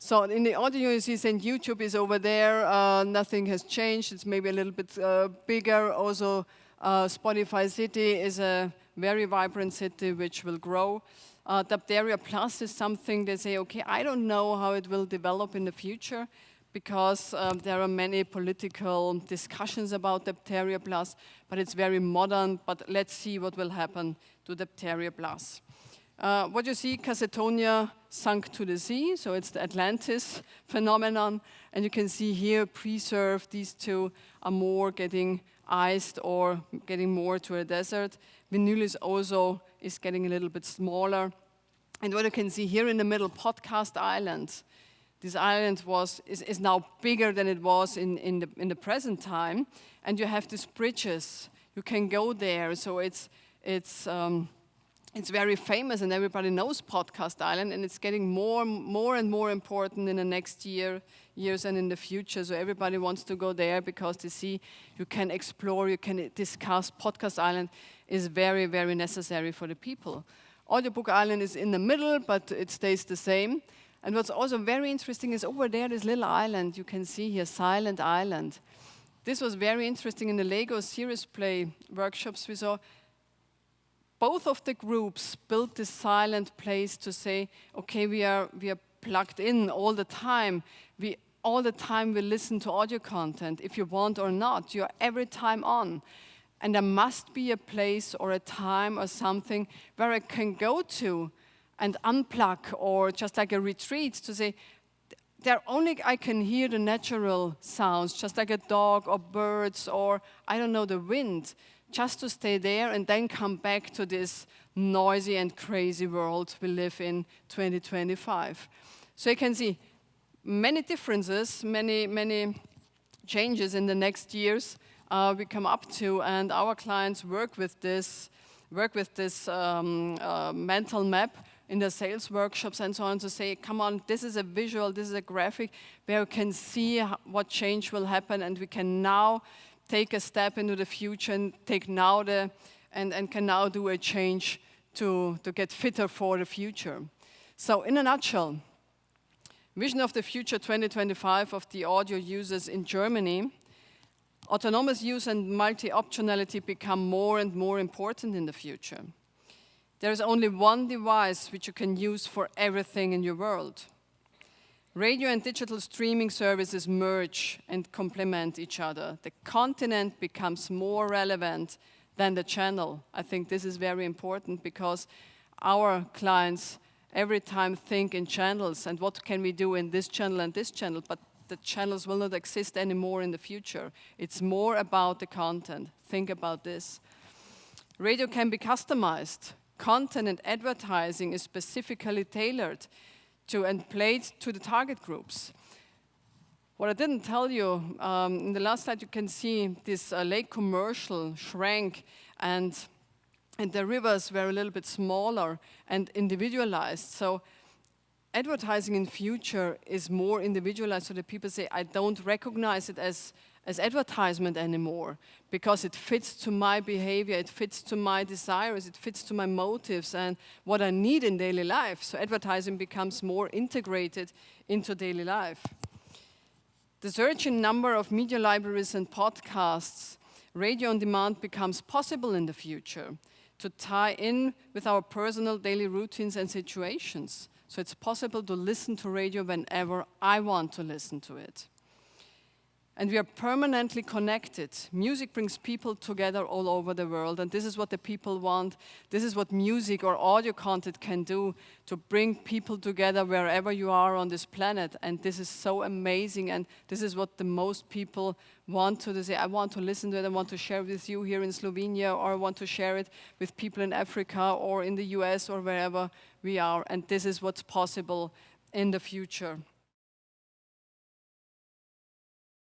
So in the audio, you see St. YouTube is over there. Nothing has changed. It's maybe a little bit bigger. Also, Spotify City is a very vibrant city which will grow. Dapteria Plus is something they say, okay, I don't know how it will develop in the future because there are many political discussions about Dapteria Plus, but it's very modern, but let's see what will happen to Dapteria Plus. What you see, Casetonia sunk to the sea, so it's the Atlantis phenomenon, and you can see here preserved, these two are more getting iced or getting more to a desert. Vinylis also is getting a little bit smaller. And what you can see here in the middle, Podcast Island. This island is now bigger than it was in the present time, and you have these bridges. You can go there, so it's very famous, and everybody knows Podcast Island, and it's getting more and more important in the next years and in the future. So everybody wants to go there because they see you can explore, you can discuss. Podcast Island is very, very necessary for the people. Audiobook Island is in the middle, but it stays the same. And what's also very interesting is over there, this little island, you can see here, Silent Island. This was very interesting in the Lego Serious Play workshops we saw. Both of the groups built this silent place to say, okay, we are plugged in all the time. All the time we listen to audio content, if you want or not. You're every time on. And there must be a place or a time or something where I can go to and unplug, or just like a retreat to say, there only I can hear the natural sounds, just like a dog or birds or, I don't know, the wind. Just to stay there and then come back to this noisy and crazy world we live in 2025. So you can see many differences, many changes in the next years we come up to, and our clients work with this mental map in the sales workshops and so on to say, come on, this is a visual, this is a graphic where you can see what change will happen, and we can now take a step into the future and take now and can now do a change to get fitter for the future. So in a nutshell, vision of the future 2025 of the audio users in Germany, autonomous use and multi-optionality become more and more important in the future. There is only one device which you can use for everything in your world. Radio and digital streaming services merge and complement each other. The content becomes more relevant than the channel. I think this is very important because our clients every time think in channels and what can we do in this channel and this channel, but the channels will not exist anymore in the future. It's more about the content. Think about this. Radio can be customized. Content and advertising is specifically tailored to and played to the target groups. What I didn't tell you, in the last slide you can see this lake commercial shrank and the rivers were a little bit smaller and individualized. So advertising in future is more individualized, so that people say, I don't recognize it as advertisement anymore because it fits to my behavior, it fits to my desires, it fits to my motives and what I need in daily life. So advertising becomes more integrated into daily life. The surging number of media libraries and podcasts, radio on demand becomes possible in the future to tie in with our personal daily routines and situations. So it's possible to listen to radio whenever I want to listen to it. And we are permanently connected. Music brings people together all over the world, and this is what the people want. This is what music or audio content can do, to bring people together wherever you are on this planet. And this is so amazing, and this is what the most people want to say, I want to listen to it, I want to share it with you here in Slovenia, or I want to share it with people in Africa or in the US or wherever we are. And this is what's possible in the future.